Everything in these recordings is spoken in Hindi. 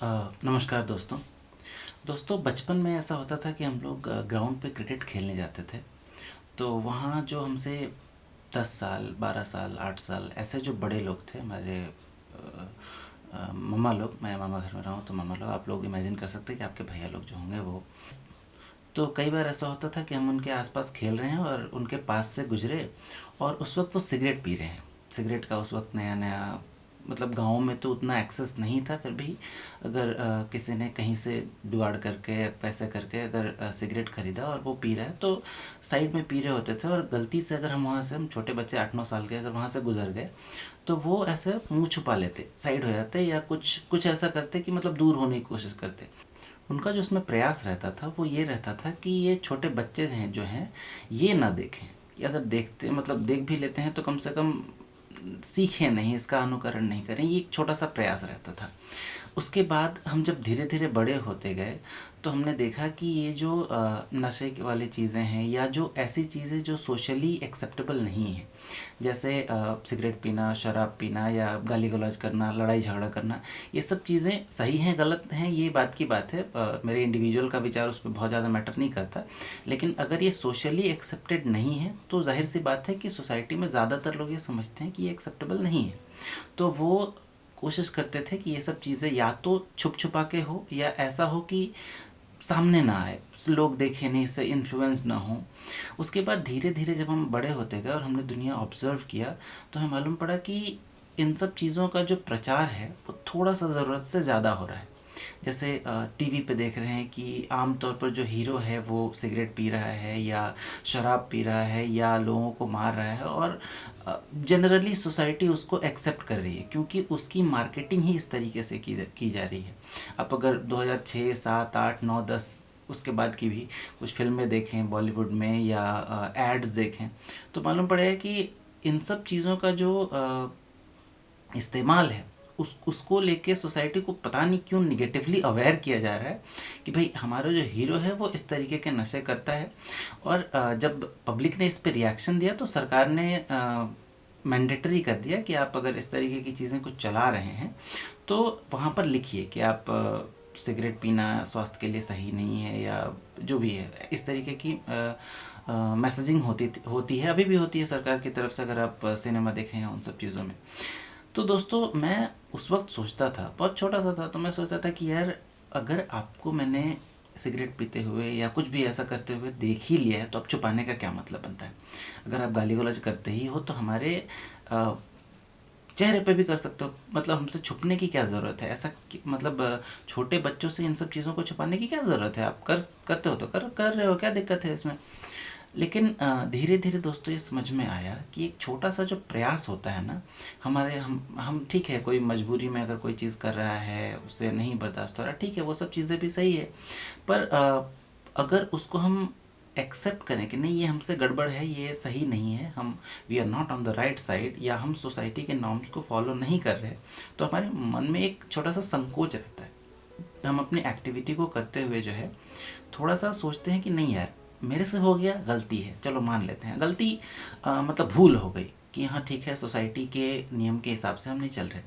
नमस्कार दोस्तों। बचपन में ऐसा होता था कि हम लोग ग्राउंड पे क्रिकेट खेलने जाते थे। तो वहाँ जो हमसे 10 साल 12 साल 8 साल ऐसे जो बड़े लोग थे हमारे मम्मा लोग, मैं मामा घर में रहा हूँ तो मम्मा लोग, आप लोग इमेजिन कर सकते हैं कि आपके भैया लोग जो होंगे वो। तो कई बार ऐसा होता था कि हम उनके आसपास खेल रहे हैं और उनके पास से गुजरे और उस वक्त वो सिगरेट पी रहे हैं। सिगरेट का उस वक्त नया नया, मतलब गाँव में तो उतना एक्सेस नहीं था, फिर भी अगर किसी ने कहीं से जुगाड़ करके पैसे करके अगर सिगरेट ख़रीदा और वो पी रहा है तो साइड में पी रहे होते थे। और गलती से अगर हम वहाँ से, हम छोटे बच्चे 8 9 साल के, अगर वहाँ से गुजर गए तो वो ऐसे मुंह छुपा लेते, साइड हो जाते या कुछ कुछ ऐसा करते कि मतलब दूर होने की कोशिश करते। उनका जो उसमें प्रयास रहता था वो ये रहता था कि ये छोटे बच्चे हैं जो हैं ये ना देखें, या अगर देखते मतलब देख भी लेते हैं तो कम से कम सीखें नहीं, इसका अनुकरण नहीं करें। ये एक छोटा सा प्रयास रहता था। उसके बाद हम जब धीरे धीरे बड़े होते गए तो हमने देखा कि ये जो नशे वाली चीज़ें हैं या जो ऐसी चीज़ें जो सोशली एक्सेप्टेबल नहीं हैं, जैसे सिगरेट पीना, शराब पीना या गाली गलौज करना, लड़ाई झगड़ा करना, ये सब चीज़ें सही हैं गलत हैं ये बात की बात है। मेरे इंडिविजुअल का विचार उस पर बहुत ज़्यादा मैटर नहीं करता। लेकिन अगर ये सोशली एक्सेप्टेड नहीं है तो जाहिर सी बात है कि सोसाइटी में ज़्यादातर लोग ये समझते हैं कि ये एक्सेप्टेबल नहीं है। तो वो कोशिश करते थे कि ये सब चीज़ें या तो छुप छुपा के हो या ऐसा हो कि सामने ना आए, लोग देखें नहीं, इससे इन्फ्लुएंस ना हो। उसके बाद धीरे धीरे जब हम बड़े होते गए और हमने दुनिया ऑब्ज़र्व किया तो हमें मालूम पड़ा कि इन सब चीज़ों का जो प्रचार है वो थोड़ा सा ज़रूरत से ज़्यादा हो रहा है। जैसे टीवी पे देख रहे हैं कि आम तौर पर जो हीरो है वो सिगरेट पी रहा है या शराब पी रहा है या लोगों को मार रहा है, और जनरली सोसाइटी उसको एक्सेप्ट कर रही है क्योंकि उसकी मार्केटिंग ही इस तरीके से की जा रही है। आप अगर 2006 7 8 9 10 उसके बाद की भी कुछ फिल्में देखें बॉलीवुड में या एड्स देखें तो मालूम पड़ेगा कि इन सब चीज़ों का जो इस्तेमाल है उसको लेके सोसाइटी को पता नहीं क्यों निगेटिवली अवेयर किया जा रहा है कि भाई हमारा जो हीरो है वो इस तरीके के नशे करता है। और जब पब्लिक ने इस पे रिएक्शन दिया तो सरकार ने मैंडेटरी कर दिया कि आप अगर इस तरीके की चीज़ें कुछ चला रहे हैं तो वहाँ पर लिखिए कि आप सिगरेट पीना स्वास्थ्य के लिए सही नहीं है या जो भी है, इस तरीके की मैसेजिंग होती है, अभी भी होती है सरकार की तरफ से, अगर आप सिनेमा देखें हैं उन सब चीज़ों में। तो दोस्तों मैं उस वक्त सोचता था, बहुत छोटा सा था, तो मैं सोचता था कि यार अगर आपको मैंने सिगरेट पीते हुए या कुछ भी ऐसा करते हुए देख ही लिया है तो अब छुपाने का क्या मतलब बनता है। अगर आप गाली गलौज करते ही हो तो हमारे चेहरे पे भी कर सकते हो, मतलब हमसे छुपने की क्या ज़रूरत है। ऐसा मतलब छोटे बच्चों से इन सब चीज़ों को छुपाने की क्या ज़रूरत है। आप करते हो तो कर रहे हो, क्या दिक्कत है इसमें। लेकिन धीरे धीरे दोस्तों ये समझ में आया कि एक छोटा सा जो प्रयास होता है ना, हमारे हम ठीक है, कोई मजबूरी में अगर कोई चीज़ कर रहा है उससे नहीं बर्दाश्त हो रहा, ठीक है, वो सब चीज़ें भी सही है। पर अगर उसको हम एक्सेप्ट करें कि नहीं ये हमसे गड़बड़ है, ये सही नहीं है, हम we are not on the right side, या हम सोसाइटी के नॉर्म्स को फॉलो नहीं कर रहे, तो हमारे मन में एक छोटा सा संकोच रहता है। हम अपनी एक्टिविटी को करते हुए जो है थोड़ा सा सोचते हैं कि नहीं यार मेरे से हो गया, गलती है, चलो मान लेते हैं गलती, मतलब भूल हो गई कि हाँ ठीक है, सोसाइटी के नियम के हिसाब से हम नहीं चल रहे।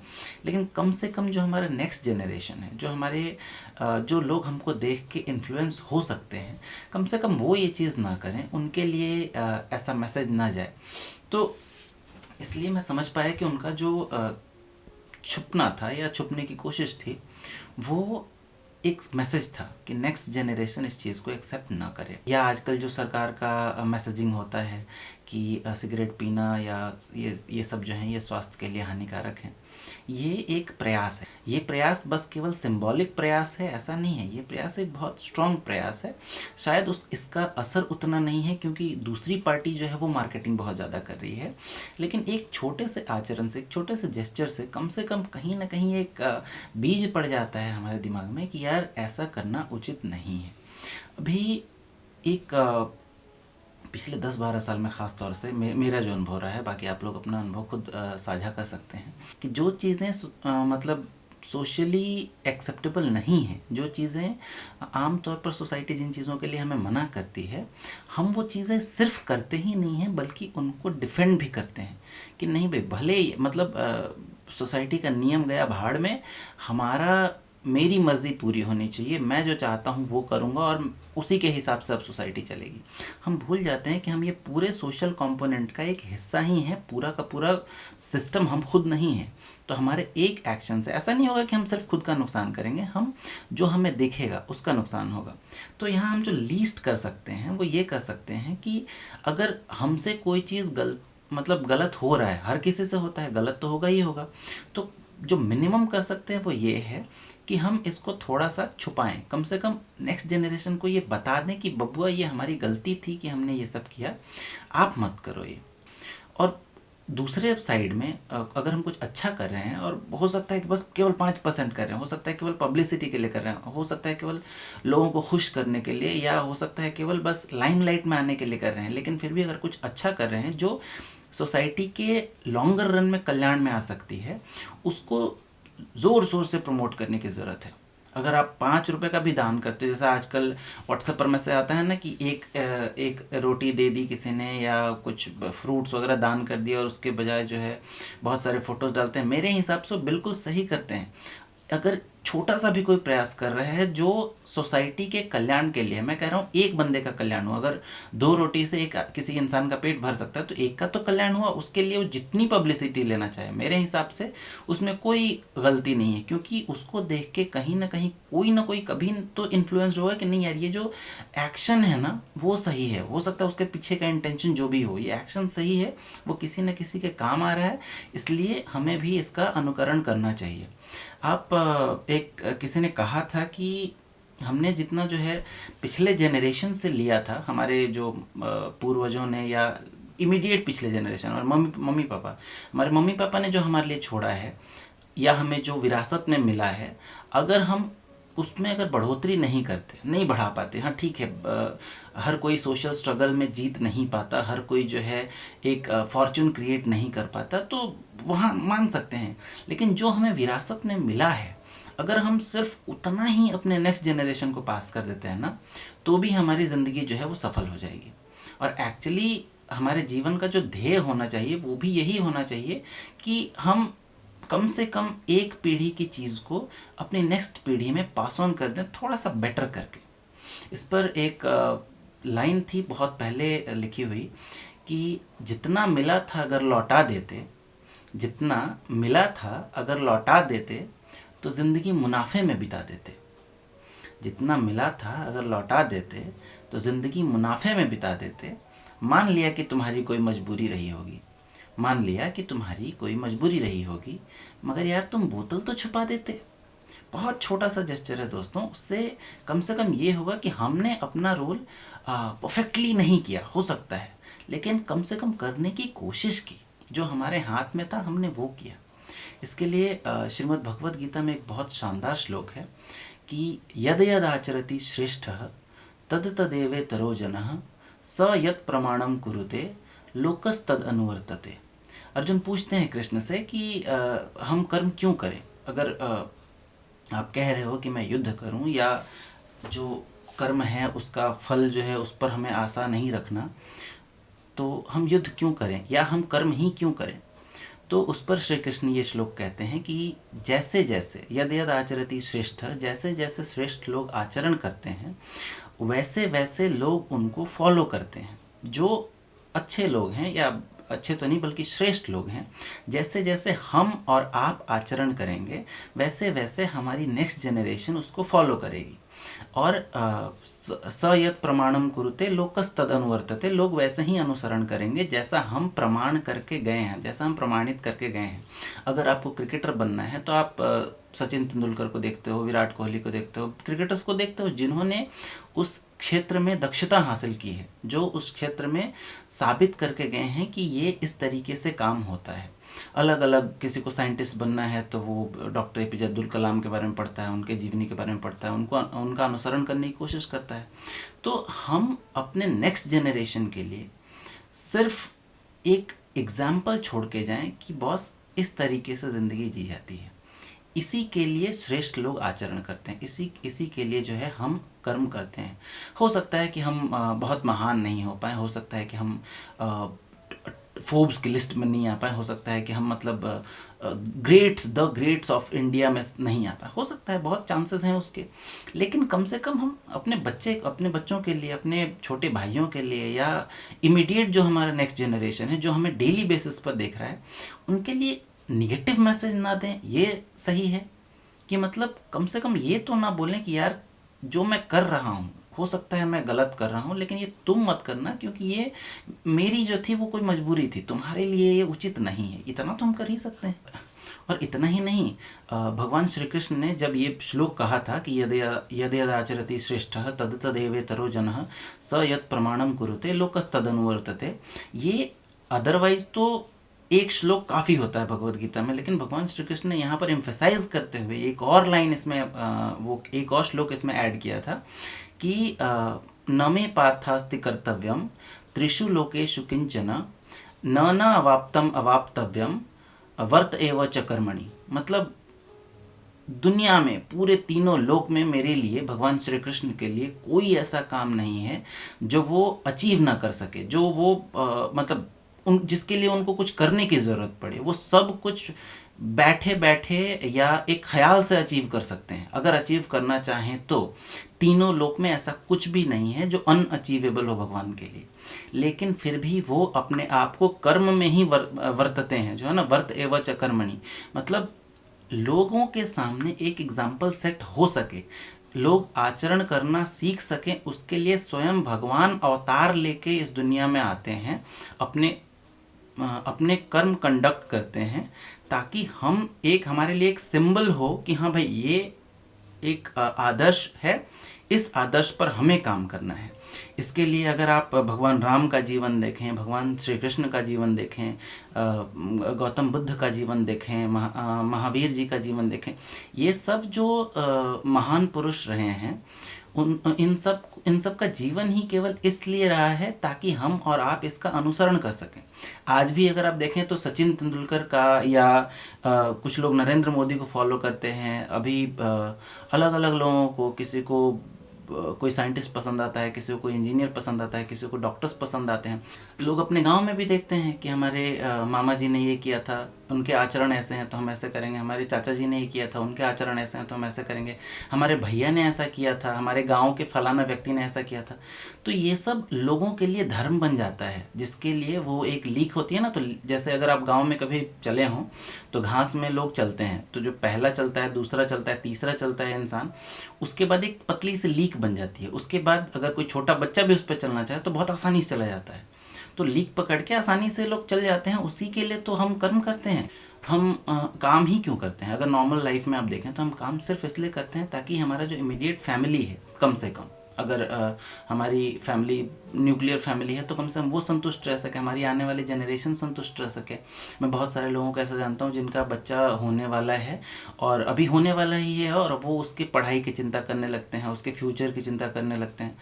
लेकिन कम से कम जो हमारा नेक्स्ट जनरेशन है, जो हमारे जो लोग हमको देख के इन्फ्लुएंस हो सकते हैं, कम से कम वो ये चीज़ ना करें, उनके लिए ऐसा मैसेज ना जाए। तो इसलिए मैं समझ पाया कि उनका जो छुपना था या छुपने की कोशिश थी वो एक मैसेज था कि नेक्स्ट जनरेशन इस चीज़ को एक्सेप्ट ना करे। या आजकल जो सरकार का मैसेजिंग होता है कि सिगरेट पीना या ये सब जो है ये स्वास्थ्य के लिए हानिकारक है, ये एक प्रयास है। ये प्रयास बस केवल सिंबॉलिक प्रयास है ऐसा नहीं है, ये प्रयास एक बहुत स्ट्रॉन्ग प्रयास है। शायद इसका असर उतना नहीं है क्योंकि दूसरी पार्टी जो है वो मार्केटिंग बहुत ज़्यादा कर रही है, लेकिन एक छोटे से आचरण से, एक छोटे से जेस्चर से कम कहीं ना कहीं एक बीज पड़ जाता है हमारे दिमाग में कि यार ऐसा करना उचित नहीं है। अभी एक पिछले 10 12 साल में ख़ास तौर से मेरा जो अनुभव रहा है, बाकी आप लोग अपना अनुभव खुद साझा कर सकते हैं, कि जो चीज़ें मतलब सोशली एक्सेप्टेबल नहीं हैं, जो चीज़ें आम तौर पर सोसाइटी जिन चीज़ों के लिए हमें मना करती है, हम वो चीज़ें सिर्फ करते ही नहीं हैं बल्कि उनको डिफेंड भी करते हैं कि नहीं भाई, भले मतलब सोसाइटी का नियम गया भाड़ में, हमारा मेरी मर्ज़ी पूरी होनी चाहिए, मैं जो चाहता हूँ वो करूँगा और उसी के हिसाब से अब सोसाइटी चलेगी। हम भूल जाते हैं कि हम ये पूरे सोशल कंपोनेंट का एक हिस्सा ही हैं, पूरा का पूरा सिस्टम हम खुद नहीं हैं। तो हमारे एक एक्शन से ऐसा नहीं होगा कि हम सिर्फ खुद का नुकसान करेंगे, हम जो हमें दिखेगा उसका नुकसान होगा। तो यहाँ हम जो लीस्ट कर सकते हैं वो ये कर सकते हैं कि अगर हमसे कोई चीज़ गलत हो रहा है, हर किसी से होता है, गलत तो होगा ही होगा, तो जो मिनिमम कर सकते हैं वो ये है कि हम इसको थोड़ा सा छुपाएं, कम से कम नेक्स्ट जनरेशन को ये बता दें कि बबुआ ये हमारी गलती थी कि हमने ये सब किया, आप मत करो ये। और दूसरे साइड में अगर हम कुछ अच्छा कर रहे हैं, और हो सकता है कि बस केवल 5% कर रहे हैं, हो सकता है केवल पब्लिसिटी के लिए कर रहे हैं, हो सकता है केवल लोगों को खुश करने के लिए, या हो सकता है केवल बस लाइमलाइट में आने के लिए कर रहे हैं, लेकिन फिर भी अगर कुछ अच्छा कर रहे हैं जो सोसाइटी के लॉन्गर रन में कल्याण में आ सकती है, उसको ज़ोर शोर से प्रमोट करने की ज़रूरत है। अगर आप 5 रुपए का भी दान करते हो, जैसे आजकल व्हाट्सएप पर मैसेज आता है ना कि एक रोटी दे दी किसी ने, या कुछ फ्रूट्स वगैरह दान कर दिया, और उसके बजाय जो है बहुत सारे फ़ोटोज़ डालते हैं, मेरे हिसाब से बिल्कुल सही करते हैं। अगर छोटा सा भी कोई प्रयास कर रहा है जो सोसाइटी के कल्याण के लिए, मैं कह रहा हूँ एक बंदे का कल्याण हुआ, अगर 2 रोटी से एक किसी इंसान का पेट भर सकता है तो एक का तो कल्याण हुआ, उसके लिए वो जितनी पब्लिसिटी लेना चाहे, मेरे हिसाब से उसमें कोई गलती नहीं है, क्योंकि उसको देख के कहीं ना कोई कभी तो इन्फ्लुएंस्ड होगा कि नहीं यार ये जो एक्शन है ना वो सही है, हो सकता है उसके पीछे का इंटेंशन जो भी हो, ये एक्शन सही है, वो किसी न किसी के काम आ रहा है, इसलिए हमें भी इसका अनुकरण करना चाहिए। आप एक किसी ने कहा था कि हमने जितना जो है पिछले जनरेशन से लिया था, हमारे जो पूर्वजों ने, या इमीडिएट पिछले जनरेशन, और मम्मी पापा, हमारे मम्मी पापा ने जो हमारे लिए छोड़ा है या हमें जो विरासत में मिला है, अगर हम उसमें अगर बढ़ोतरी नहीं करते, नहीं बढ़ा पाते, हाँ ठीक है, हर कोई सोशल स्ट्रगल में जीत नहीं पाता, हर कोई जो है एक फॉर्चून क्रिएट नहीं कर पाता, तो वहाँ मान सकते हैं, लेकिन जो हमें विरासत में मिला है, अगर हम सिर्फ उतना ही अपने नेक्स्ट जनरेशन को पास कर देते हैं ना, तो भी हमारी ज़िंदगी जो है वो सफल हो जाएगी। और एक्चुअली हमारे जीवन का जो ध्येय होना चाहिए वो भी यही होना चाहिए कि हम कम से कम एक पीढ़ी की चीज़ को अपनी नेक्स्ट पीढ़ी में पास ऑन कर दें, थोड़ा सा बेटर करके। इस पर एक लाइन थी बहुत पहले लिखी हुई कि जितना मिला था अगर लौटा देते, जितना मिला था अगर लौटा देते तो ज़िंदगी मुनाफे में बिता देते। जितना मिला था अगर लौटा देते तो ज़िंदगी मुनाफे में बिता देते। मान लिया कि तुम्हारी कोई मजबूरी रही होगी, मान लिया कि तुम्हारी कोई मजबूरी रही होगी, मगर यार तुम बोतल तो छुपा देते। बहुत छोटा सा जेस्चर है दोस्तों, उससे कम से कम ये होगा कि हमने अपना रोल परफेक्टली नहीं किया, हो सकता है, लेकिन कम से कम करने की कोशिश की, जो हमारे हाथ में था हमने वो किया। इसके लिए श्रीमद् भगवद गीता में एक बहुत शानदार श्लोक है कि यद यद आचरति श्रेष्ठः तद तदेवेतरो जनः स यत् प्रमाणम कुरुते लोकस्तद अनुवर्तते। अर्जुन पूछते हैं कृष्ण से कि हम कर्म क्यों करें। अगर आप कह रहे हो कि मैं युद्ध करूं, या जो कर्म है उसका फल जो है उस पर हमें आशा नहीं रखना, तो हम युद्ध क्यों करें या हम कर्म ही क्यों करें। तो उस पर श्री कृष्ण ये श्लोक कहते हैं कि जैसे जैसे यद यद आचरति श्रेष्ठ, जैसे जैसे श्रेष्ठ लोग आचरण करते हैं वैसे वैसे लोग उनको फॉलो करते हैं। जो अच्छे लोग हैं, या अच्छे तो नहीं बल्कि श्रेष्ठ लोग हैं, जैसे जैसे हम और आप आचरण करेंगे वैसे वैसे हमारी नेक्स्ट जनरेशन उसको फॉलो करेगी। और स यत् प्रमाणम कुरुते लोकस्तद अनुवर्तते, लोग वैसे ही अनुसरण करेंगे जैसा हम प्रमाण करके गए हैं, जैसा हम प्रमाणित करके गए हैं। अगर आपको क्रिकेटर बनना है तो आप सचिन तेंदुलकर को देखते हो, विराट कोहली को देखते हो, क्रिकेटर्स को देखते हो जिन्होंने उस क्षेत्र में दक्षता हासिल की है, जो उस क्षेत्र में साबित करके गए हैं कि ये इस तरीके से काम होता है। अलग अलग, किसी को साइंटिस्ट बनना है तो वो डॉक्टर APJ अब्दुल कलाम के बारे में पढ़ता है, उनके जीवनी के बारे में पढ़ता है, उनका अनुसरण करने की कोशिश करता है। तो हम अपने नेक्स्ट जनरेशन के लिए सिर्फ एक एग्जाम्पल छोड़ के जाएं कि बॉस इस तरीके से ज़िंदगी जी जाती है। इसी के लिए श्रेष्ठ लोग आचरण करते हैं, इसी के लिए जो है हम कर्म करते हैं। हो सकता है कि हम बहुत महान नहीं हो पाए, हो सकता है कि हम फोर्ब्स की लिस्ट में नहीं आ पाए, हो सकता है कि हम मतलब द ग्रेट्स ऑफ इंडिया में नहीं आ पाए, हो सकता है, बहुत चांसेस हैं उसके। लेकिन कम से कम हम अपने बच्चों के लिए, अपने छोटे भाइयों के लिए, या इमीडिएट जो हमारा नेक्स्ट जनरेशन है जो हमें डेली बेसिस पर देख रहा है, उनके लिए निगेटिव मैसेज ना दें, ये सही है। कि मतलब कम से कम ये तो ना बोलें कि यार जो मैं कर रहा हूँ हो सकता है मैं गलत कर रहा हूँ, लेकिन ये तुम मत करना, क्योंकि ये मेरी जो थी वो कोई मजबूरी थी, तुम्हारे लिए ये उचित नहीं है। इतना तो हम कर ही सकते हैं। और इतना ही नहीं, भगवान श्री कृष्ण ने जब ये श्लोक कहा था कि यद यदाचरति श्रेष्ठ तद तदेवेतरो जनः स यत् प्रमाणम कुरुते लोकस्तदनुवर्तते, ये अदरवाइज तो एक श्लोक काफ़ी होता है भगवत गीता में, लेकिन भगवान श्री कृष्ण ने यहाँ पर एम्फेसाइज करते हुए एक और लाइन इसमें वो एक और श्लोक इसमें ऐड किया था कि न मे पार्थास्ति कर्तव्यम त्रिषु लोकेषु किंचन न अवाप्तम अवाप्तव्यम वर्त एव च कर्मणि। मतलब दुनिया में, पूरे तीनों लोक में मेरे लिए, भगवान श्री कृष्ण के लिए कोई ऐसा काम नहीं है जो वो अचीव ना कर सके, जो वो मतलब जिसके लिए उनको कुछ करने की ज़रूरत पड़े, वो सब कुछ बैठे बैठे या एक ख्याल से अचीव कर सकते हैं। अगर अचीव करना चाहें तो तीनों लोक में ऐसा कुछ भी नहीं है जो अनअचीवेबल हो भगवान के लिए। लेकिन फिर भी वो अपने आप को कर्म में ही वर्तते हैं, जो है ना, वर्त एव च कर्मणि। मतलब लोगों के सामने एक एग्जाम्पल सेट हो सके, लोग आचरण करना सीख सकें, उसके लिए स्वयं भगवान अवतार लेके इस दुनिया में आते हैं, अपने कर्म कंडक्ट करते हैं, ताकि हम हमारे लिए एक सिंबल हो कि हाँ भाई ये एक आदर्श है, इस आदर्श पर हमें काम करना है। इसके लिए अगर आप भगवान राम का जीवन देखें, भगवान श्री कृष्ण का जीवन देखें, गौतम बुद्ध का जीवन देखें, महावीर जी का जीवन देखें, ये सब जो महान पुरुष रहे हैं, इन सब का जीवन ही केवल इसलिए रहा है ताकि हम और आप इसका अनुसरण कर सकें। आज भी अगर आप देखें तो सचिन तेंदुलकर का, या कुछ लोग नरेंद्र मोदी को फॉलो करते हैं, अभी अलग अलग लोगों को, किसी को कोई साइंटिस्ट पसंद आता है, किसी को इंजीनियर पसंद आता है, किसी को डॉक्टर्स पसंद आते हैं। लोग अपने गांव में भी देखते हैं कि हमारे मामा जी ने ये किया था, उनके आचरण ऐसे हैं तो हम ऐसे करेंगे, हमारे चाचा जी ने ये किया था, उनके आचरण ऐसे हैं तो हम ऐसे करेंगे, हमारे भैया ने ऐसा किया था, हमारे गांव के फलाना व्यक्ति ने ऐसा किया था। तो ये सब लोगों के लिए धर्म बन जाता है, जिसके लिए वो एक लीक होती है ना। तो जैसे अगर आप गाँव में कभी चले हों तो घास में लोग चलते हैं, तो जो पहला चलता है, दूसरा चलता है, तीसरा चलता है इंसान, उसके बाद एक पतली सी लीक बन जाती है। उसके बाद अगर कोई छोटा बच्चा भी उस पर चलना चाहे तो बहुत आसानी से चला जाता है। तो लीक पकड़ के आसानी से लोग चल जाते हैं। उसी के लिए तो हम कर्म करते हैं। हम काम ही क्यों करते हैं? अगर नॉर्मल लाइफ में आप देखें तो हम काम सिर्फ इसलिए करते हैं ताकि हमारा जो इमीडिएट फैमिली है, कम से कम अगर हमारी फैमिली न्यूक्लियर फैमिली है तो कम से कम वो संतुष्ट रह सके, हमारी आने वाली जनरेशन संतुष्ट रह सके। मैं बहुत सारे लोगों को ऐसा जानता हूँ जिनका बच्चा होने वाला है और अभी होने वाला ही है, और वो उसकी पढ़ाई की चिंता करने लगते हैं, उसके फ्यूचर की चिंता करने लगते हैं।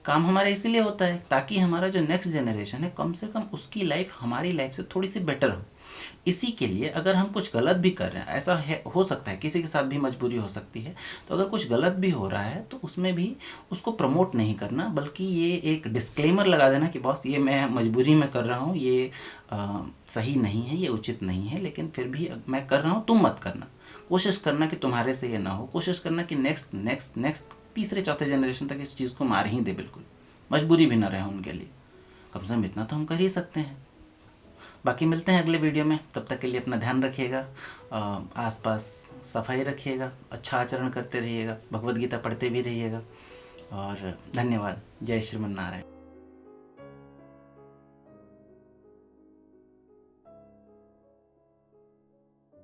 काम हमारा इसीलिए होता है ताकि हमारा जो नेक्स्ट जनरेशन है कम से कम उसकी लाइफ हमारी लाइफ से थोड़ी सी बेटर हो। इसी के लिए अगर हम कुछ गलत भी कर रहे हैं, ऐसा है, हो सकता है किसी के साथ भी मजबूरी हो सकती है, तो अगर कुछ गलत भी हो रहा है तो उसमें भी उसको प्रमोट नहीं करना, बल्कि ये एक डिस्क्लेमर लगा देना कि बॉस ये मैं मजबूरी में कर रहा हूँ, ये सही नहीं है, ये उचित नहीं है, लेकिन फिर भी मैं कर रहा हूँ, तुम मत करना। कोशिश करना कि तुम्हारे से ये ना हो, कोशिश करना कि नेक्स्ट तीसरे चौथे जनरेशन तक इस चीज़ को मार ही दे, बिल्कुल मजबूरी भी ना रहे उनके लिए। कम से कम इतना तो हम कर ही सकते हैं। बाकी मिलते हैं अगले वीडियो में, तब तक के लिए अपना ध्यान रखिएगा, आसपास सफाई रखिएगा, अच्छा आचरण करते रहिएगा, भगवद गीता पढ़ते भी रहिएगा, और धन्यवाद। जय श्रीमन नारायण।